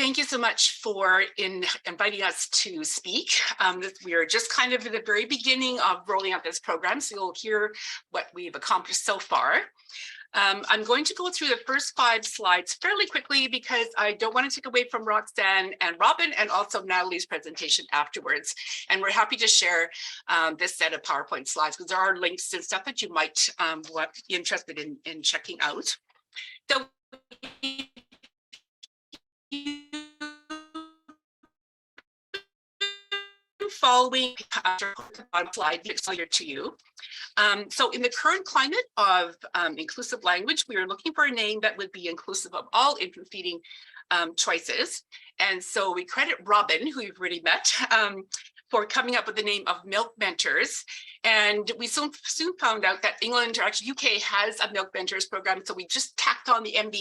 thank you so much for inviting us to speak. We are just kind of at the very beginning of rolling out this program, so you'll hear what we've accomplished so far. I'm going to go through the first 5 slides fairly quickly because I don't want to take away from Roxanne and Robin and also Natalie's presentation afterwards. And we're happy to share this set of PowerPoint slides because there are links and stuff that you might be interested in checking out. So following slide familiar to you. So in the current climate of inclusive language, we are looking for a name that would be inclusive of all infant feeding choices. And so we credit Robin, who you've already met, for coming up with the name of Milk Mentors. And we soon found out that England, or actually UK, has a Milk Mentors program. So we just tacked on the MB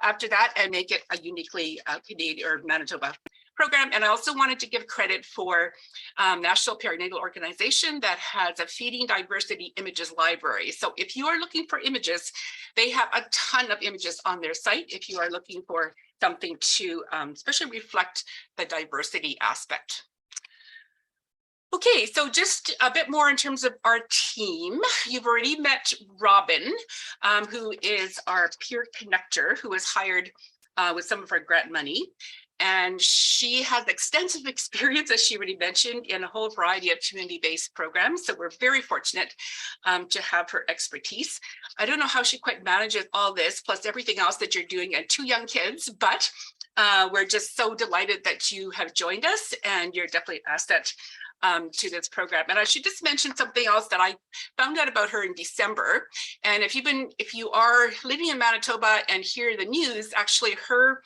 after that and make it a uniquely Canadian or Manitoba program. And I also wanted to give credit for National Perinatal Organization that has a Feeding Diversity Images library. So if you are looking for images, they have a ton of images on their site if you are looking for something to especially reflect the diversity aspect. Okay, so just a bit more in terms of our team. You've already met Robin, who is our peer connector, who was hired with some of our grant money. And she has extensive experience, as she already mentioned, in a whole variety of community-based programs. So we're very fortunate to have her expertise. I don't know how she quite manages all this, plus everything else that you're doing and 2 young kids, but we're just so delighted that you have joined us and you're definitely an asset to this program. And I should just mention something else that I found out about her in December. And if you are living in Manitoba and hear the news, actually her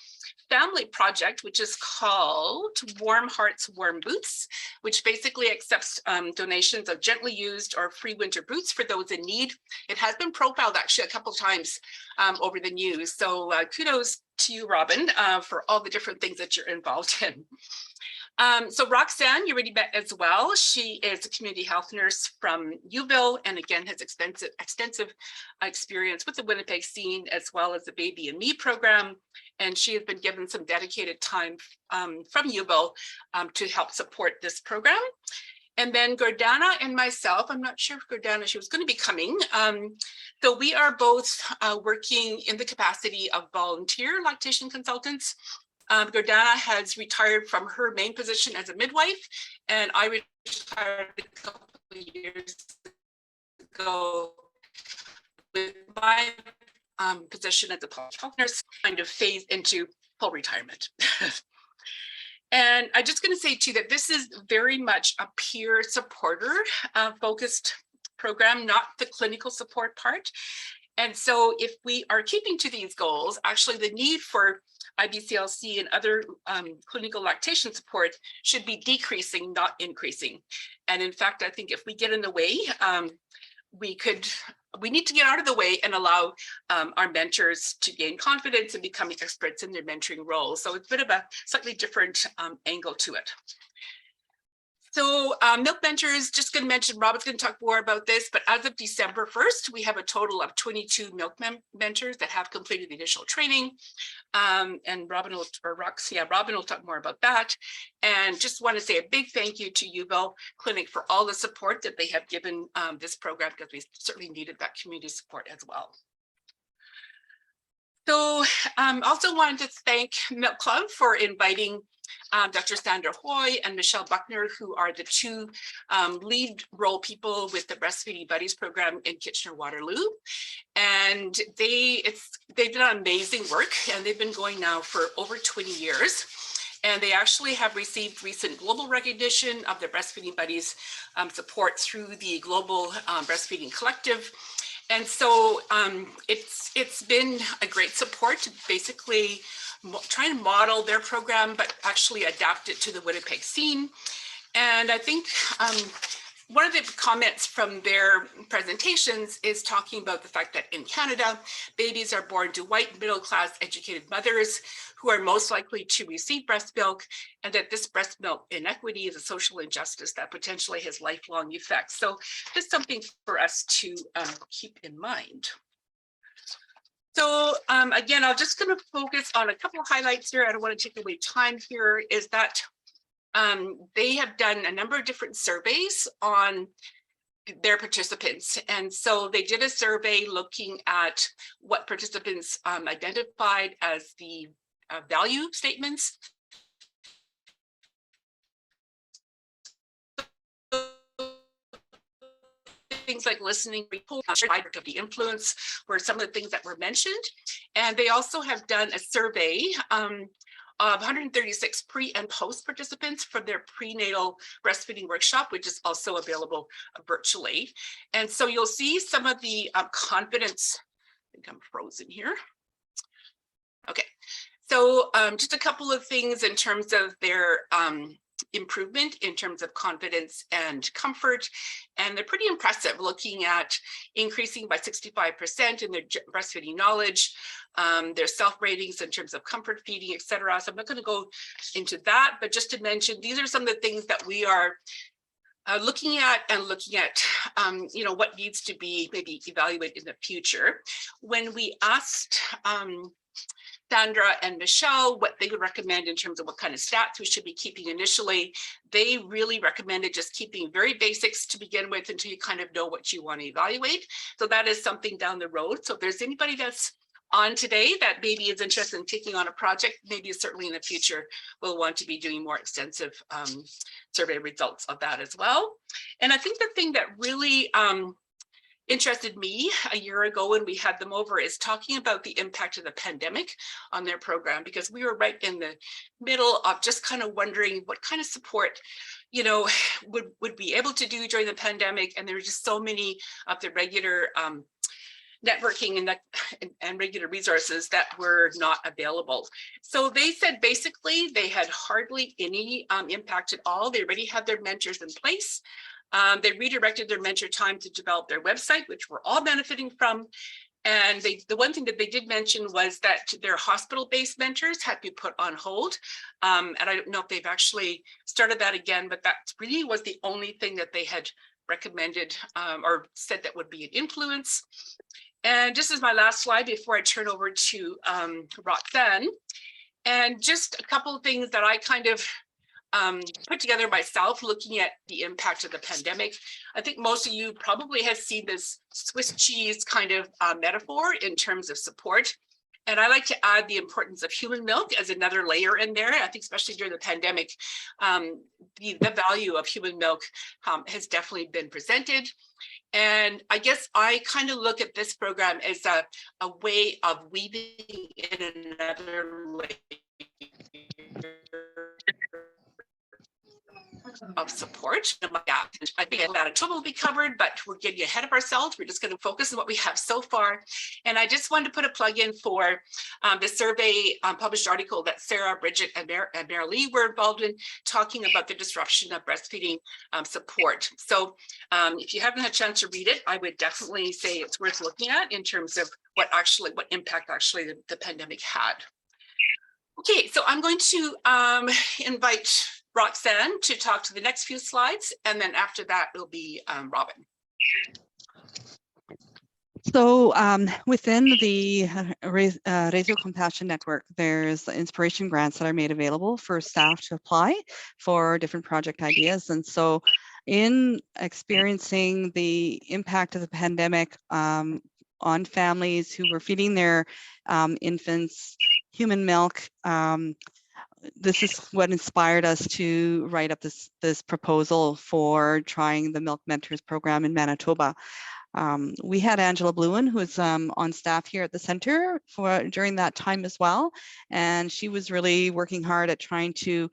family project, which is called Warm Hearts, Warm Boots, which basically accepts donations of gently used or free winter boots for those in need. It has been profiled actually a couple of times over the news. So kudos to you, Robin, for all the different things that you're involved in. So Roxanne, you already met as well. She is a community health nurse from Youville and again has extensive experience with the Winnipeg scene as well as the Baby and Me program. And she has been given some dedicated time from Youville to help support this program. And then Gordana and myself, I'm not sure if Gordana, she was going to be coming. So we are both working in the capacity of volunteer lactation consultants. Gordana has retired from her main position as a midwife, and I retired a couple of years ago with my position as a public health nurse, kind of phase into full retirement. And I'm just going to say too that this is very much a peer supporter focused program, not the clinical support part. And so if we are keeping to these goals, actually the need for IBCLC and other clinical lactation support should be decreasing, not increasing. And in fact, I think if we get in the way, we need to get out of the way and allow our mentors to gain confidence and becoming experts in their mentoring roles. So it's a bit of a slightly different angle to it. So Milk Mentors, just going to mention, Robin's going to talk more about this, but as of December 1st, we have a total of 22 Milk Mentors that have completed the initial training. And Robin will talk more about that. And just want to say a big thank you to Youville Clinic for all the support that they have given this program, because we certainly needed that community support as well. So also wanted to thank Milk Club for inviting Dr. Sandra Hoy and Michelle Buckner, who are the 2 lead role people with the Breastfeeding Buddies program in Kitchener-Waterloo. And they've done amazing work, and they've been going now for over 20 years. And they actually have received recent global recognition of their Breastfeeding Buddies support through the Global Breastfeeding Collective. And so it's been a great support to basically try and model their program, but actually adapt it to the Winnipeg scene. And I think one of the comments from their presentations is talking about the fact that in Canada, babies are born to white, middle-class, educated mothers who are most likely to receive breast milk, and that this breast milk inequity is a social injustice that potentially has lifelong effects. So this is something for us to keep in mind. So again, I'm just going to focus on a couple of highlights here. I don't want to take away time here. Is that they have done a number of different surveys on their participants. And so they did a survey looking at what participants identified as the value statements. Things like listening, of the influence were some of the things that were mentioned. And they also have done a survey of 136 pre and post participants for their prenatal breastfeeding workshop, which is also available virtually. And so you'll see some of the confidence. I think I'm frozen here. Okay, so just a couple of things in terms of their improvement in terms of confidence and comfort. And they're pretty impressive, looking at increasing by 65% in their breastfeeding knowledge, their self-ratings in terms of comfort feeding, et cetera. So I'm not going to go into that, but just to mention, these are some of the things that we are looking at, you know, what needs to be maybe evaluated in the future. When we asked Sandra and Michelle what they would recommend in terms of what kind of stats we should be keeping initially, they really recommended just keeping very basics to begin with until you kind of know what you want to evaluate. So that is something down the road. So if there's anybody that's on today that maybe is interested in taking on a project, maybe certainly in the future we'll want to be doing more extensive survey results of that as well. And I think the thing that really interested me a year ago when we had them over is talking about the impact of the pandemic on their program, because we were right in the middle of just kind of wondering what kind of support, you know, would be able to do during the pandemic. And there were just so many of the regular networking and regular resources that were not available. So they said basically they had hardly any impact at all. They already had their mentors in place. They redirected their mentor time to develop their website, which we're all benefiting from. And the one thing that they did mention was that their hospital-based mentors had been put on hold. And I don't know if they've actually started that again, but that really was the only thing that they had recommended or said that would be an influence. And just as my last slide before I turn over to Roxanne, and just a couple of things that I kind of put together myself looking at the impact of the pandemic. I think most of you probably have seen this Swiss cheese kind of metaphor in terms of support. And I like to add the importance of human milk as another layer in there. I think especially during the pandemic, the value of human milk has definitely been presented. And I guess I kind of look at this program as a way of weaving in another layer of support. I think that total will be covered, but we're getting ahead of ourselves. We're just going to focus on what we have so far. And I just wanted to put a plug in for the survey published article that Sarah, Bridget, and Marilee were involved in, talking about the disruption of breastfeeding support. So if you haven't had a chance to read it, I would definitely say it's worth looking at in terms of what impact actually the pandemic had. Okay, so I'm going to invite Roxanne to talk to the next few slides, and then after that will be Robin. So within the Radio Compassion Network, there's inspiration grants that are made available for staff to apply for different project ideas. And so in experiencing the impact of the pandemic on families who were feeding their infants human milk, this is what inspired us to write up this proposal for trying the Milk Mentors program in Manitoba. We had Angela Bluin, who was on staff here at the center during that time as well, and she was really working hard at trying to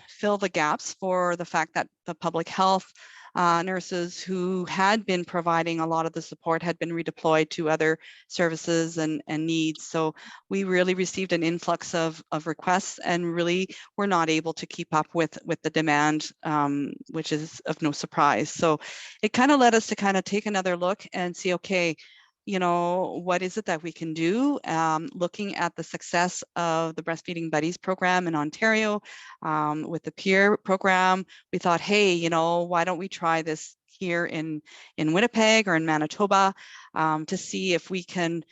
fill the gaps for the fact that the public health nurses who had been providing a lot of the support had been redeployed to other services and needs. So we really received an influx of requests and really were not able to keep up with the demand, which is of no surprise. So it kind of led us to kind of take another look and see, okay, you know, what is it that we can do? Looking at the success of the Breastfeeding Buddies program in Ontario with the peer program, we thought, hey, you know, why don't we try this here in Winnipeg or in Manitoba to see if we can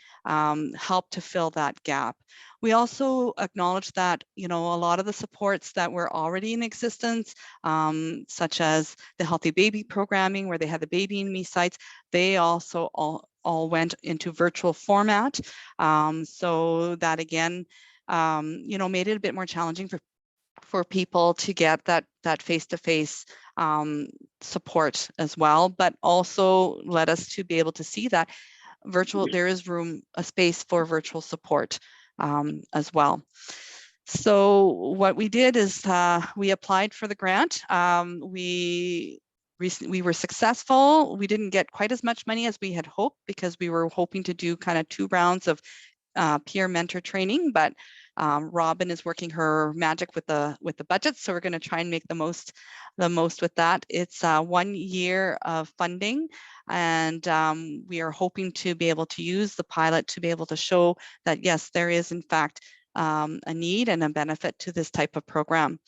help to fill that gap. We also acknowledge that, a lot of the supports that were already in existence, such as the Healthy Baby programming, where they had the Baby and Me sites, they also all went into virtual format. So that again, made it a bit more challenging for people to get that face-to-face support as well, but also led us to be able to see that there is a space for virtual support as well. So what we did is we applied for the grant. We were successful. We didn't get quite as much money as we had hoped because we were hoping to do kind of 2 rounds of peer mentor training, but Robin is working her magic with the budget, so we're going to try and make the most with that. It's 1 year of funding, and we are hoping to be able to use the pilot to be able to show that yes, there is in fact a need and a benefit to this type of program.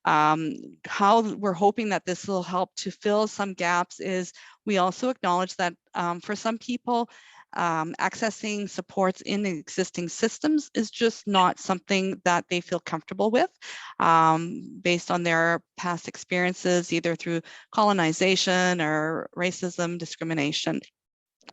How we're hoping that this will help to fill some gaps is we also acknowledge that for some people, accessing supports in the existing systems is just not something that they feel comfortable with based on their past experiences, either through colonization or racism, discrimination.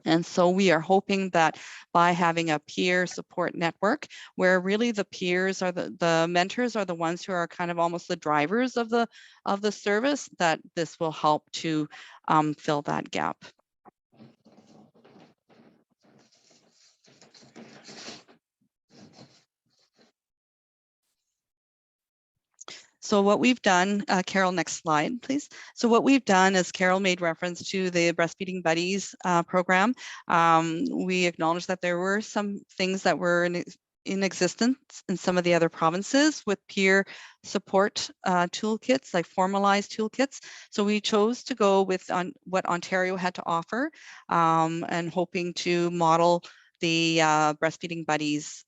And so we are hoping that by having a peer support network where really the peers are the mentors are the ones who are kind of almost the drivers of the service, that this will help to fill that gap. So what we've done, Carol, next slide, please. So what we've done is Carol made reference to the Breastfeeding Buddies program. We acknowledge that there were some things that were in existence in some of the other provinces with peer support toolkits, like formalized toolkits. So we chose to go with what Ontario had to offer and hoping to model the Breastfeeding Buddies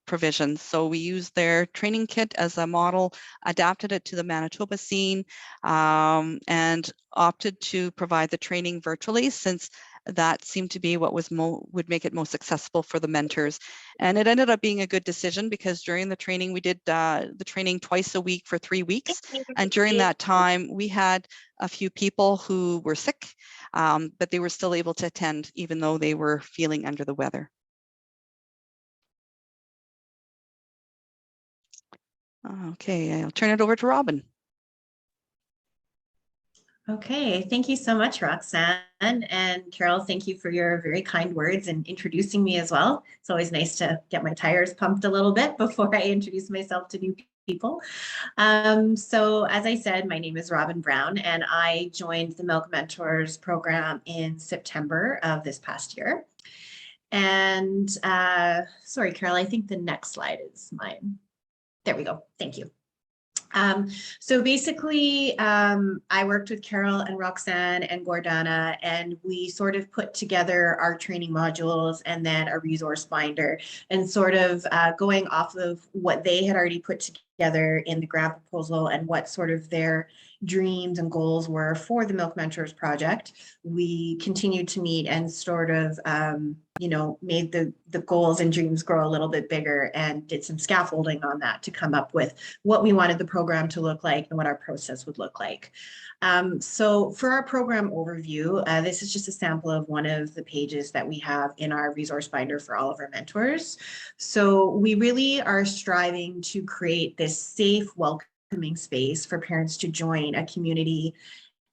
provisions. So we used their training kit as a model, adapted it to the Manitoba scene, and opted to provide the training virtually, since that seemed to be what would make it most accessible for the mentors. And it ended up being a good decision because during the training, we did the training twice a week for 3 weeks. And during that time, we had a few people who were sick, but they were still able to attend even though they were feeling under the weather. Okay, I'll turn it over to Robin. Okay, thank you so much, Roxanne. And Carol, thank you for your very kind words and introducing me as well. It's always nice to get my tires pumped a little bit before I introduce myself to new people. So as I said, my name is Robin Brown, and I joined the Milk Mentors program in September of this past year. And sorry, Carol, I think the next slide is mine. There we go. Thank you. So basically, I worked with Carol and Roxanne and Gordana, and we sort of put together our training modules and then a resource binder, and sort of going off of what they had already put together in the grant proposal and what sort of their dreams and goals were for the Milk Mentors project. We continued to meet and sort of, made the goals and dreams grow a little bit bigger, and did some scaffolding on that to come up with what we wanted the program to look like and what our process would look like. So for our program overview, this is just a sample of one of the pages that we have in our resource binder for all of our mentors. So we really are striving to create this safe, welcoming space for parents to join a community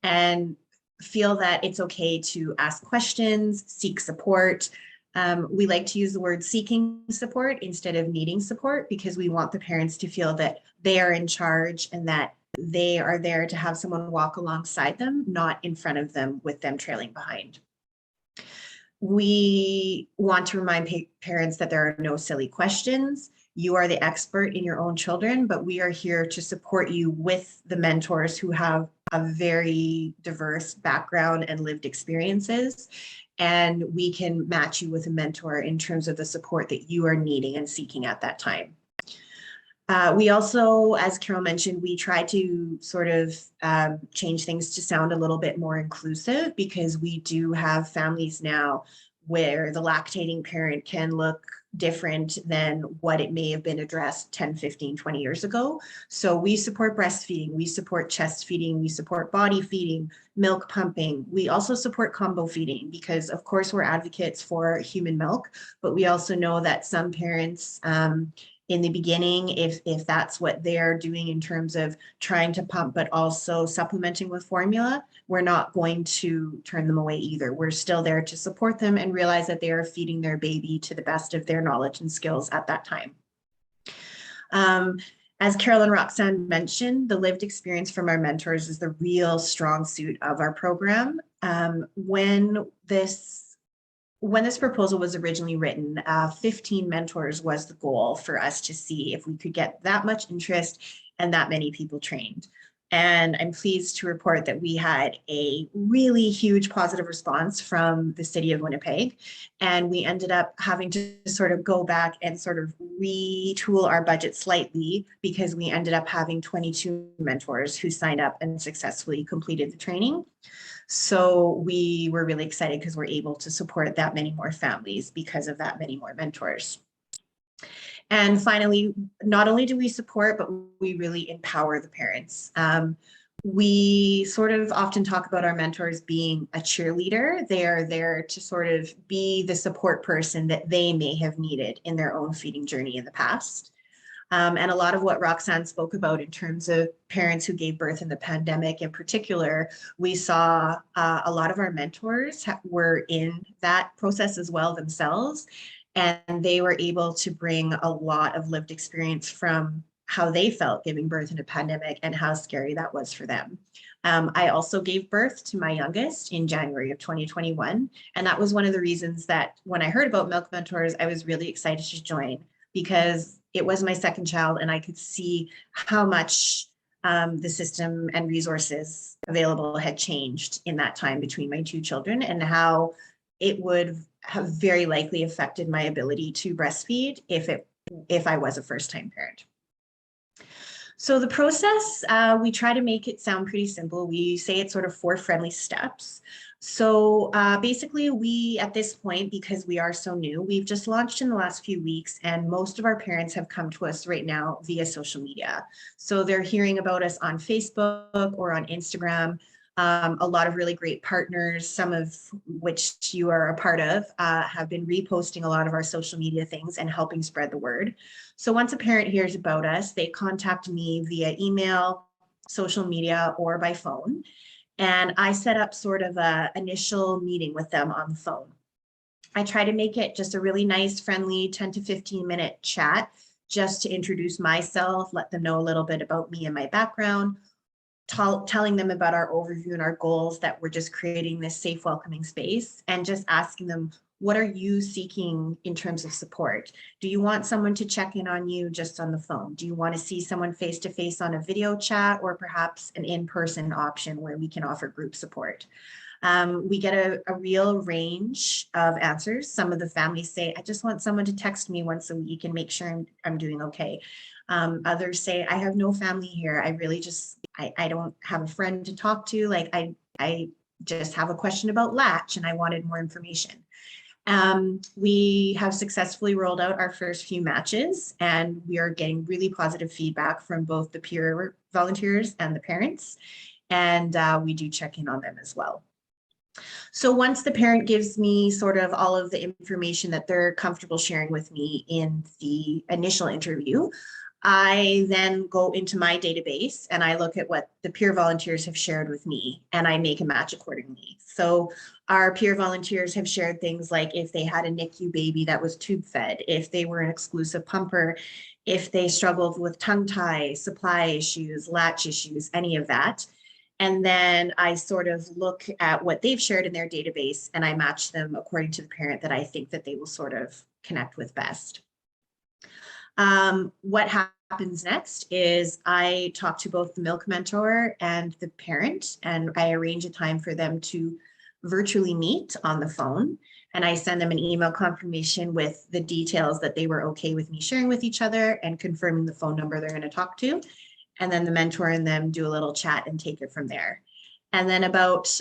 and feel that it's okay to ask questions, seek support. We like to use the word seeking support instead of needing support, because we want the parents to feel that they are in charge and that they are there to have someone walk alongside them, not in front of them with them trailing behind. We want to remind parents that there are no silly questions. You are the expert in your own children, but we are here to support you with the mentors who have a very diverse background and lived experiences. And we can match you with a mentor in terms of the support that you are needing and seeking at that time. We also, as Carol mentioned, we try to sort of change things to sound a little bit more inclusive, because we do have families now where the lactating parent can look different than what it may have been addressed 10, 15, 20 years ago. So we support breastfeeding, we support chest feeding, we support body feeding, milk pumping. We also support combo feeding, because of course we're advocates for human milk, but we also know that some parents in the beginning, if that's what they're doing in terms of trying to pump, but also supplementing with formula, we're not going to turn them away either. We're still there to support them and realize that they are feeding their baby to the best of their knowledge and skills at that time. As Carol and Roxanne mentioned, the lived experience from our mentors is the real strong suit of our program. When this proposal was originally written, 15 mentors was the goal for us to see if we could get that much interest and that many people trained. And I'm pleased to report that we had a really huge positive response from the city of Winnipeg. And we ended up having to sort of go back and sort of retool our budget slightly, because we ended up having 22 mentors who signed up and successfully completed the training. So we were really excited because we're able to support that many more families because of that many more mentors. And finally, not only do we support, but we really empower the parents. We sort of often talk about our mentors being a cheerleader. They are there to sort of be the support person that they may have needed in their own feeding journey in the past. And a lot of what Roxanne spoke about in terms of parents who gave birth in the pandemic in particular, we saw a lot of our mentors were in that process as well themselves. And they were able to bring a lot of lived experience from how they felt giving birth in a pandemic and how scary that was for them. I also gave birth to my youngest in January of 2021. And that was one of the reasons that when I heard about Milk Mentors, I was really excited to join, because it was my second child and I could see how much the system and resources available had changed in that time between my two children, and how it would have very likely affected my ability to breastfeed if I was a first-time parent. So the process, we try to make it sound pretty simple. We say it's sort of 4 friendly steps. So basically we, at this point, because we are so new, we've just launched in the last few weeks, and most of our parents have come to us right now via social media. So they're hearing about us on Facebook or on Instagram. A lot of really great partners, some of which you are a part of, have been reposting a lot of our social media things and helping spread the word. So once a parent hears about us, they contact me via email, social media, or by phone. And I set up sort of an initial meeting with them on the phone. I try to make it just a really nice, friendly 10 to 15 minute chat, just to introduce myself, let them know a little bit about me and my background, telling them about our overview and our goals, that we're just creating this safe, welcoming space, and just asking them, what are you seeking in terms of support? Do you want someone to check in on you just on the phone? Do you want to see someone face-to-face on a video chat, or perhaps an in-person option where we can offer group support? We get a real range of answers. Some of the families say, I just want someone to text me once a week and make sure I'm doing okay. Others say, I have no family here. I really just, I don't have a friend to talk to. Like I just have a question about latch and I wanted more information. We have successfully rolled out our first few matches, and we are getting really positive feedback from both the peer volunteers and the parents. And we do check in on them as well. So once the parent gives me sort of all of the information that they're comfortable sharing with me in the initial interview, I then go into my database and I look at what the peer volunteers have shared with me, and I make a match accordingly. So our peer volunteers have shared things like if they had a NICU baby that was tube fed, if they were an exclusive pumper, if they struggled with tongue tie, supply issues, latch issues, any of that. And then I sort of look at what they've shared in their database and I match them according to the parent that I think that they will sort of connect with best. What happens next is I talk to both the milk mentor and the parent, and I arrange a time for them to virtually meet on the phone. And I send them an email confirmation with the details that they were okay with me sharing with each other and confirming the phone number they're going to talk to. And then the mentor and them do a little chat and take it from there. And then about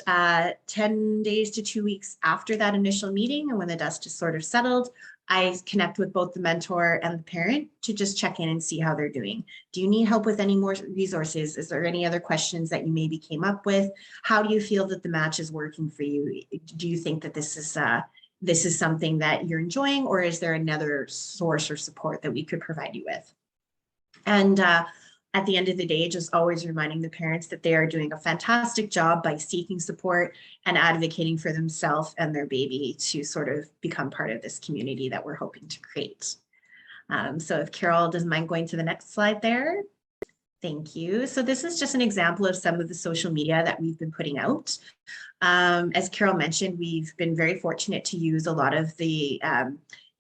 10 days to 2 weeks after that initial meeting, and when the dust is sort of settled, I connect with both the mentor and the parent to just check in and see how they're doing. Do you need help with any more resources? Is there any other questions that you maybe came up with? How do you feel that the match is working for you? Do you think that this is something that you're enjoying, or is there another source or support that we could provide you with? And at the end of the day, just always reminding the parents that they are doing a fantastic job by seeking support and advocating for themselves and their baby to sort of become part of this community that we're hoping to create. So if Carol doesn't mind going to the next slide there. Thank you. So this is just an example of some of the social media that we've been putting out. As Carol mentioned, we've been very fortunate to use a lot of the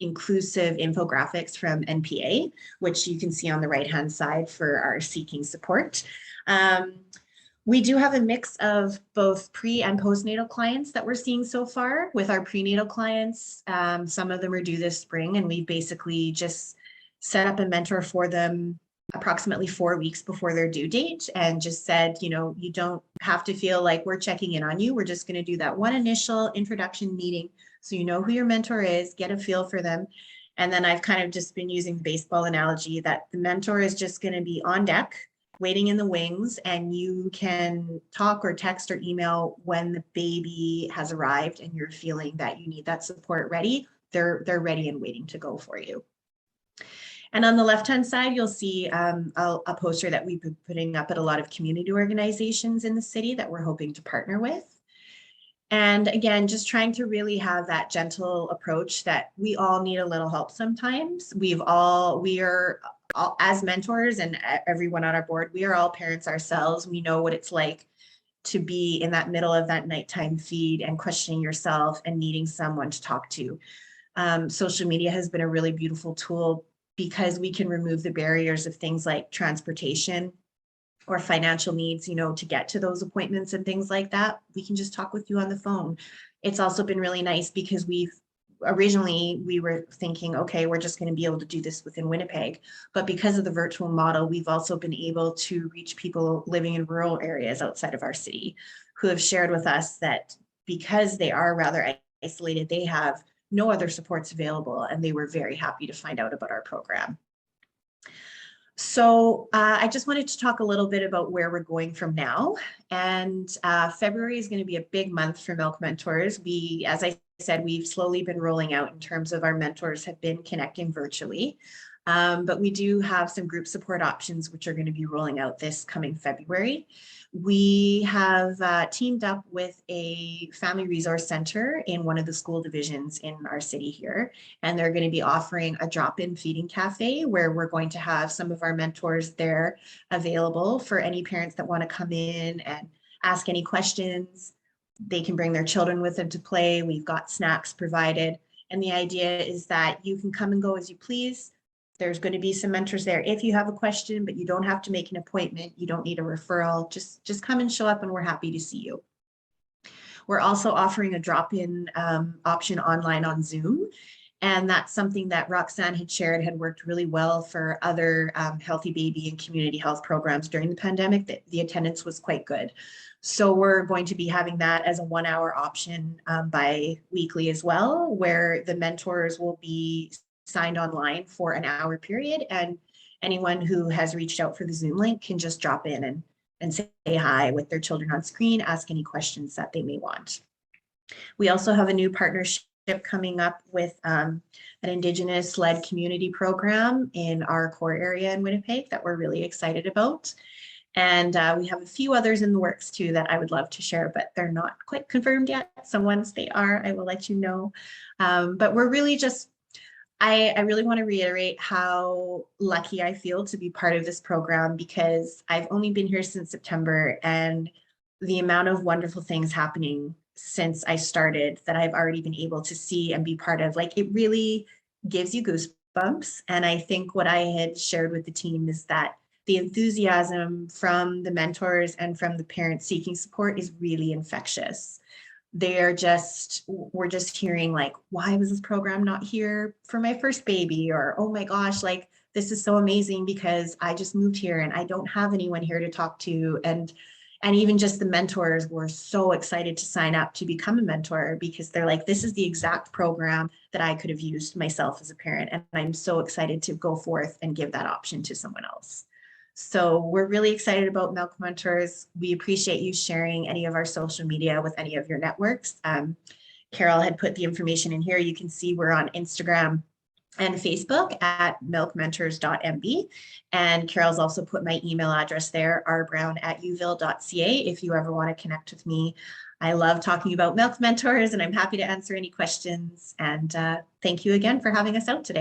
inclusive infographics from NPA, which you can see on the right-hand side for our seeking support. We do have a mix of both pre and postnatal clients that we're seeing so far. With our prenatal clients, some of them are due this spring, and we basically just set up a mentor for them approximately 4 weeks before their due date and just said, you know, you don't have to feel like we're checking in on you. We're just going to do that one initial introduction meeting so you know who your mentor is, get a feel for them. And then I've kind of just been using the baseball analogy that the mentor is just going to be on deck, waiting in the wings, and you can talk or text or email when the baby has arrived and you're feeling that you need that support ready. They're ready and waiting to go for you. And on the left-hand side, you'll see a poster that we've been putting up at a lot of community organizations in the city that we're hoping to partner with. And again, just trying to really have that gentle approach that we all need a little help sometimes. We are all, as mentors and everyone on our board, we are all parents ourselves. We know what it's like to be in that middle of that nighttime feed and questioning yourself and needing someone to talk to. Social media has been a really beautiful tool because we can remove the barriers of things like transportation or financial needs, you know, to get to those appointments and things like that. We can just talk with you on the phone. It's also been really nice because originally we were thinking, okay, we're just going to be able to do this within Winnipeg. But because of the virtual model, we've also been able to reach people living in rural areas outside of our city who have shared with us that because they are rather isolated, they have no other supports available, and they were very happy to find out about our program. So I just wanted to talk a little bit about where we're going from now. And February is going to be a big month for Milk Mentors. As I said, we've slowly been rolling out in terms of our mentors have been connecting virtually. But we do have some group support options, which are going to be rolling out this coming February. We have teamed up with a family resource center in one of the school divisions in our city here, and they're going to be offering a drop-in feeding cafe where we're going to have some of our mentors there available for any parents that want to come in and ask any questions. They can bring their children with them to play. We've got snacks provided, and the idea is that you can come and go as you please. There's going to be some mentors there if you have a question, but you don't have to make an appointment. You don't need a referral. Just come and show up and we're happy to see you. We're also offering a drop-in option online on Zoom. And that's something that Roxanne had shared had worked really well for other healthy baby and community health programs during the pandemic. That the attendance was quite good. So we're going to be having that as a 1-hour option bi-weekly as well, where the mentors will be signed online for an hour period, and anyone who has reached out for the Zoom link can just drop in and say hi with their children on screen, ask any questions that they may want. We also have a new partnership coming up with an Indigenous-led community program in our core area in Winnipeg that we're really excited about. And we have a few others in the works too that I would love to share, but they're not quite confirmed yet. So once they are, I will let you know. But we're really just I really want to reiterate how lucky I feel to be part of this program, because I've only been here since September, and the amount of wonderful things happening since I started that I've already been able to see and be part of, like, it really gives you goosebumps. And I think what I had shared with the team is that the enthusiasm from the mentors and from the parents seeking support is really infectious. we're just hearing like, why was this program not here for my first baby? Or, oh my gosh, like this is so amazing because I just moved here and I don't have anyone here to talk to. And even just the mentors were so excited to sign up to become a mentor because they're like, this is the exact program that I could have used myself as a parent. And I'm so excited to go forth and give that option to someone else. So we're really excited about Milk Mentors. We appreciate you sharing any of our social media with any of your networks. Carol had put the information in here. You can see we're on Instagram and Facebook at milkmentors.mb. And Carol's also put my email address there, rbrown@uville.ca, if you ever want to connect with me. I love talking about Milk Mentors and I'm happy to answer any questions. And thank you again for having us out today.